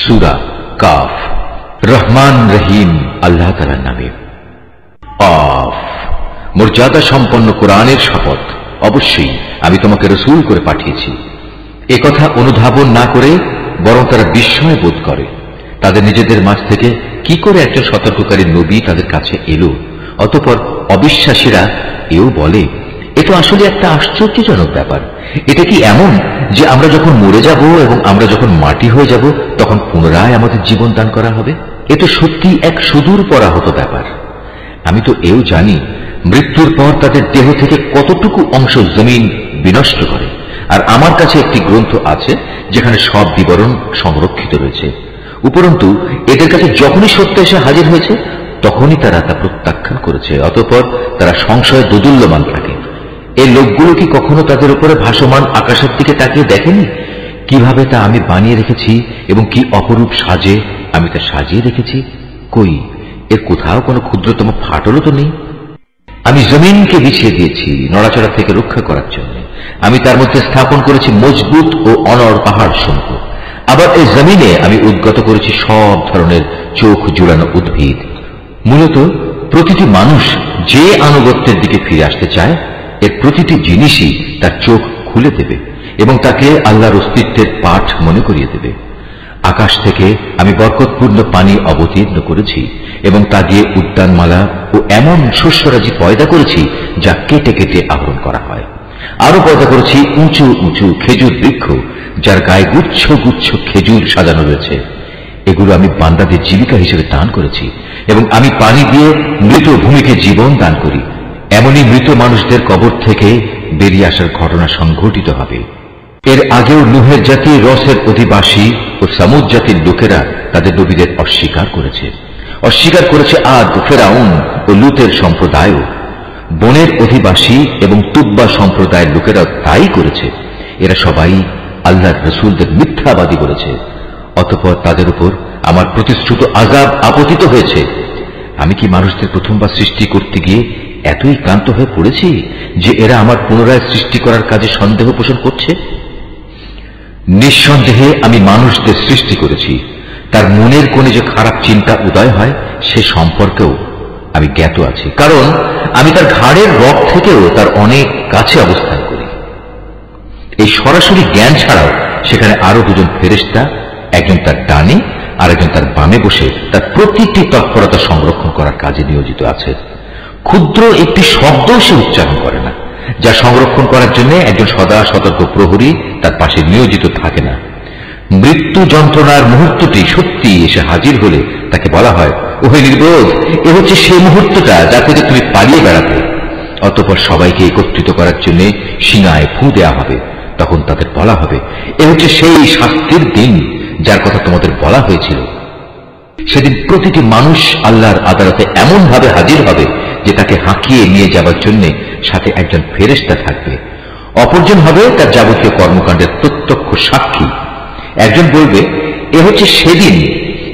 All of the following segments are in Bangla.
সূরা কাফ। রহমান রহিম আল্লাহ তাআলার নামে। কাফ। মর্যাদা সম্পন্ন কোরআনের শপথ, অবশ্যই আমি তোমাকে রাসূল করে পাঠিয়েছি। একথা অনুধাবন না করে বরং তারা বিস্ময় বোধ করে তাদের নিজেদের মাঝ থেকে কি করে একজন সতর্ককারী নবী তাদের কাছে এলো। অতঃপর অবিশ্বাসীরা এও বলে, এ তো আসলে একটা আশ্চর্যজনক ব্যাপার। এটা কি এমন যে আমরা যখন মরে যাব এবং আমরা যখন মাটি হয়ে যাব তখন পুনরায় আমাদের জীবন দান করা হবে? এ তো সত্যি এক সুদূর পরাহত ব্যাপার। আমি তো এও জানি মৃত্যুর পর তাদের দেহ থেকে কতটুকু অংশ জমিন বিনষ্ট করে, আর আমার কাছে একটি গ্রন্থ আছে যেখানে সব বিবরণ সংরক্ষিত রয়েছে। উপরন্তু এদের কাছে যখনই সত্য এসে হাজির হয়েছে তখনই তারা তা প্রত্যাখ্যান করেছে। অতঃপর তারা সংশয়ে দোদুল্যমান থাকে। এই লোকগুলো কি কখনো তাদের উপরে ভাসমান আকাশের দিকে তাকিয়ে দেখেনি কিভাবে তা আমি বানিয়ে রেখেছি এবং কি অপরূপ সাজে আমি তা সাজিয়ে রেখেছি? কই, এর কোথাও কোনো ক্ষুদ্রতম ফাটলও তো নেই। আমি জমিনকে বিছিয়ে দিয়েছি নড়াচড়া থেকে রক্ষা করার জন্য। আমি তার মধ্যে স্থাপন করেছি মজবুত ও অনড় পাহাড় সমূহ। আবার এই জমিনে আমি উদ্গত করেছি সব ধরনের চোখ জুড়ানো উদ্ভিদ। মূলত প্রতিটি মানুষ যে আনুগত্যের দিকে ফিরে আসতে চায় এর প্রতিটি জিনিসই তার চোখ খুলে দেবে এবং তাকে আল্লাহর অস্তিত্বের পাঠ মনে করিয়ে দেবে। আকাশ থেকে আমি বরকতপূর্ণ পানি অবতীর্ণ করেছি এবং তা দিয়ে উদ্যানমালা ও এমন শস্যরাজি পয়দা করেছি যা কেটে কেটে আহরণ করা হয়। আরো পয়দা করেছি উঁচু উঁচু খেজুর বৃক্ষ যার গায়ে গুচ্ছ গুচ্ছ খেজুর সাজানো রয়েছে। এগুলো আমি বান্দাদের জীবিকা হিসেবে দান করেছি এবং আমি পানি দিয়ে মৃত ভূমিকে জীবন দান করি। এমনই মৃত মানুষদের কবর থেকে বেরিয়ে আসার ঘটনা সংঘটিত হবে। এর আগেও নূহের জাতি, রসের অধিবাসী ও সামুদ জাতির লোকেরা তাদের নবীদের অস্বীকার করেছে। অস্বীকার করেছে আদ, ফেরাউন ও লুতের সম্প্রদায়ও। বনের অধিবাসী এবং তুব্বা সম্প্রদায়ের লোকেরা তাই করেছে। এরা সবাই আল্লাহর রাসূলদের মিথ্যাবাদী বলেছে। অতঃপর তাদের উপর আমার প্রতিশ্রুত আযাব আপতিত হয়েছে। আমি কি মানুষদের প্রথমবার সৃষ্টি করতে গিয়ে এতই ক্লান্ত হয়ে পড়েছি যে এরা আমার পুনরায় সৃষ্টি করার কাজে সন্দেহ পোষণ করছে? নিঃসন্দেহে আমি মানুষদের সৃষ্টি করেছি। তার মনের কোণে যে খারাপ চিন্তা উদয় হয় সে সম্পর্কেও আমি জ্ঞাত আছি, কারণ আমি তার ঘাড়ের রগ থেকেও তার অনেক কাছে অবস্থান করি। এই সরাসরি জ্ঞান ছাড়াও সেখানে আরো দুজন ফেরেশতা, একজন তার ডানে আর একজন তার বামে বসে তার প্রতিটি তৎপরতা সংরক্ষণ করার কাজে নিয়োজিত আছে। ক্ষুদ্র একটি শব্দ সে উচ্চারণ করে না, যা সংরক্ষণ করার জন্য একজন সদা সতর্ক প্রহরী তার পাশে নিয়োজিত থাকে না। মৃত্যু যন্ত্রণার মুহূর্তটি সত্যি এসে হাজির হলে তাকে বলা হয়, ওহে নির্বোধ, এ হচ্ছে সেই মুহূর্তটা যা থেকে তুমি পালিয়ে বেড়াতে। অতঃপর সবাইকে একত্রিত করার জন্য সিঙায় ফু দেওয়া হবে। তখন তাদের বলা হবে, এ হচ্ছে সেই শাস্তির দিন যার কথা তোমাদের বলা হয়েছিল। সেদিন প্রতিটি মানুষ আল্লাহর আদালতে এমন ভাবে হাজির হবে যে তাকে হাঁকিয়ে নিয়ে যাবার জন্য সাথে একজন ফেরেশতা থাকবে। অপরজন হবে তার যাবতীয় কর্মকাণ্ডের প্রত্যক্ষ সাক্ষী। একজন বলবে, এ হচ্ছে সেদিন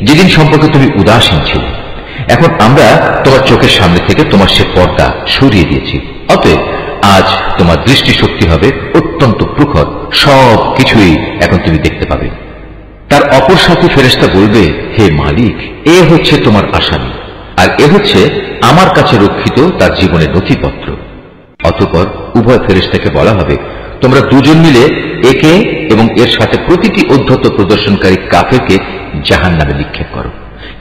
যেদিন সম্পর্কে তুমি উদাসীন ছিলে। এখন আমরা তোমার চোখের সামনে থেকে তোমার সে পর্দা সরিয়ে দিয়েছি। অতএব আজ তোমার দৃষ্টিশক্তি হবে অত্যন্ত প্রখর, সব কিছুই এখন তুমি দেখতে পাবে। তার অপর সাথী ফেরেশতা বলবে, হে মালিক, এ হচ্ছে তোমার আসামি, আর এ হচ্ছে আমার কাছে রক্ষিত তার জীবনের নথিপত্র। অতঃপর উভয় ফেরেশতাকে বলা হবে, তোমরা দুজন মিলে একে এবং এর সাথে প্রতিটি অধ্যত্ত প্রদর্শনকারী কাফেরকে জাহান্নামে নিক্ষেপ করো।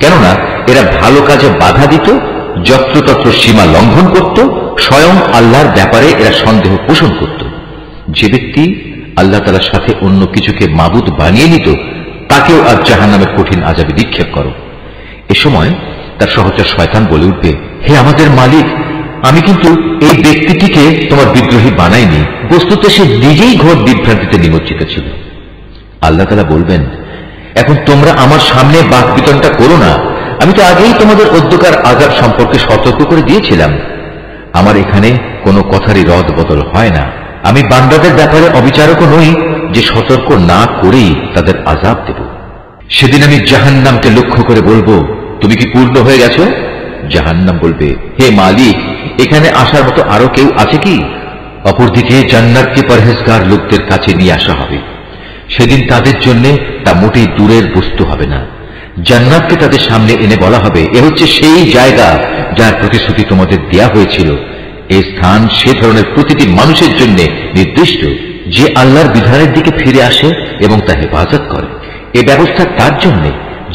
কেননা এরা ভালো কাজে বাধা দিত, যত্রতত্র সীমা লঙ্ঘন করত, স্বয়ং আল্লাহর ব্যাপারে এরা সন্দেহ পোষণ করত। যে ব্যক্তি আল্লাহ তাআলার সাথে অন্য কিছুকে মাবুদ বানিয়ে নিত তাকেও আজ জাহান্নামের কঠিন আযাবে নিক্ষেপ করো। এ সময় তার সহচর শয়তান বলে উঠবে, হে আমাদের মালিক, আমি কিন্তু এই ব্যক্তিটিকে তোমার বিদ্রোহী বানাইনি, বস্তুত সে নিজেই ঘোর বিভ্রান্তিতে নিমজ্জিত ছিল। আল্লাহ তাআলা বলবেন, এখন তোমরা আমার সামনে বাক বিতণ্ডা করো না। আমি তো আগেই তোমাদের অধ্যকার আযাব সম্পর্কে সতর্ক করে দিয়েছিলাম। আমার এখানে কোনো কথারই রদ বদল হয় না। আমি বান্দাদের ব্যাপারে অবিচারকও নই যে সতর্ক না করেই তাদের আযাব দেব। সেদিন আমি জাহান্নামকে লক্ষ্য করে বলবো, তুমি কি পূর্ণ হয়ে গেছো? জাহান্নাম বলবে, হে মালিক, এখানে আসার মতো আরো কেউ আছে কি? অপরদিকে জান্নাতকে পরহেজগার লোকদের কাছে নিয়ে আসা হবে। সেদিন তাদের জন্য তা মোটেই দূরের বস্তু হবে না। জান্নাতকে তাদের সামনে এনে বলা হবে, এ হচ্ছে সেই জায়গা যার প্রতিশ্রুতি তোমাদের দেয়া হয়েছিল। এই স্থান সে ধরনের প্রতিটি মানুষের জন্য নির্দিষ্ট যে আল্লাহর বিধানের দিকে ফিরে আসে এবং তা হেফাজত করে। এ ব্যবস্থা তার জন্য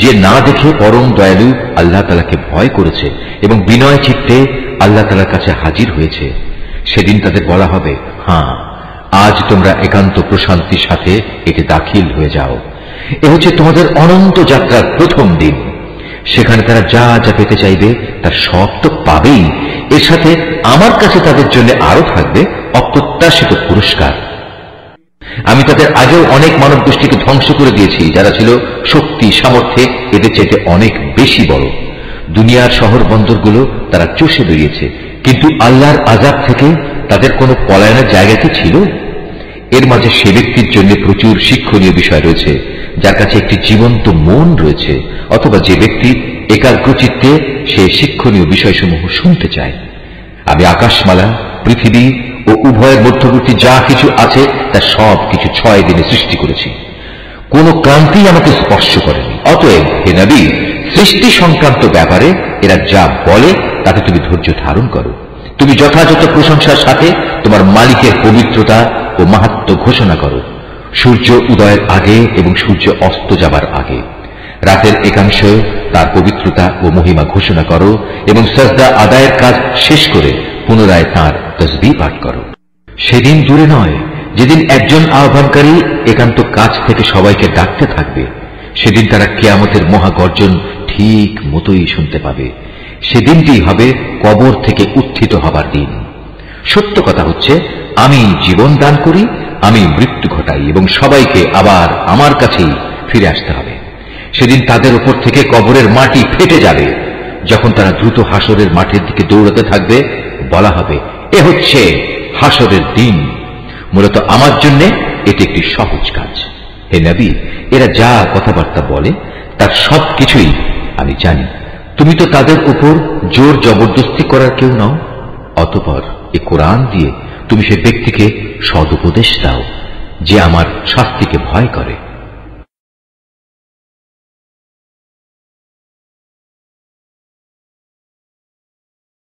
যে না দেখে পরম দয়ালু আল্লাহ তাআলাকে ভয় করেছে এবং বিনয় চিত্তে আল্লাহ তাআলার কাছে হাজির হয়েছে। সেদিন তাদের বলা হবে, হ্যাঁ, আজ তোমরা একান্ত প্রশান্তির সাথে এতে দাখিল হয়ে যাও। এ হচ্ছে তোমাদের অনন্ত যাত্রার প্রথম দিন। সেখানে তারা যা যা পেতে চাইবে তার সব তো পাবেই। এর সাথে আমার কাছে তাদের জন্য আরো থাকবে অপ্রত্যাশিত পুরস্কার। আমি তাদের আগেও অনেক মানব গোষ্ঠীকে ধ্বংস করে দিয়েছি যারা ছিল শক্তি সামর্থ্যে এদের চাইতে অনেক বেশি বড়। দুনিয়ার শহর বন্দরগুলো তারা চষে বেরিয়েছে, কিন্তু আল্লাহর আযাব থেকে তাদের কোনো পলায়নের জায়গা কি ছিল? এর মাঝে সে ব্যক্তির জন্য প্রচুর শিক্ষণীয় বিষয় রয়েছে যার কাছে একটি জীবন্ত মন রয়েছে, অথবা যে ব্যক্তি একাগ্রচিত্তে সে শিক্ষণীয় বিষয়সমূহ শুনতে চায়। আমি আকাশমালা, পৃথিবী ও উভয়ের মধ্যবর্তী যা কিছু আছে তা সব কিছু 6 দিনে সৃষ্টি করেছি। কোন ক্রান্তি আমাকে স্পর্শ করেনি। অতএব হে নবী, সৃষ্টি সংক্রান্ত ব্যাপারে এরা যা বলে তাতে তুমি ধৈর্য ধারণ করো। তুমি যথাযথ প্রশংসার সাথে তোমার মালিকের পবিত্রতা ও মাহাত্ম্য ঘোষণা করো, সূর্য উদয়ের আগে এবং সূর্য অস্ত যাবার আগে। রাতের একাংশ তার পবিত্রতা ও মহিমা ঘোষণা করো এবং সাজদা আদায়ের কাজ শেষ করে পুনরায় তাঁর তাসবিহ পাঠ করো। সেদিন দূরে নয় যেদিন একজন আহ্বানকারী একান্ত কাছ থেকে সবাইকে ডাকতে থাকবে। সেদিন তারা কিয়ামতের মহাগর্জন ঠিক মতোই শুনতে পাবে। সেদিনটি হবে কবর থেকে উত্থিত হবার দিন। সত্য কথা হচ্ছে, আমি জীবন দান করি, আমি মৃত্যু ঘটাই এবং সবাইকে আবার আমার কাছেই ফিরে আসতে হবে। সেদিন তাদের উপর থেকে কবরের মাটি ফেটে যাবে। যখন তারা দ্রুত হাসরের মাঠের দিকে দৌড়াতে থাকবে, বলা হবে, এ হচ্ছে হাসরের দিন। মূলত আমার জন্য এটি একটি সহজ কাজ। হে নবী, এরা যা কথাবার্তা বলে তার সব কিছুই আমি জানি। তুমি তো তাদের উপর জোর জবরদস্তি করার কেউ নও। অতঃপর এ কোরআন দিয়ে তুমি সে ব্যক্তিকে সদুপদেশ দাও যে আমার শাস্তিকে ভয় করে।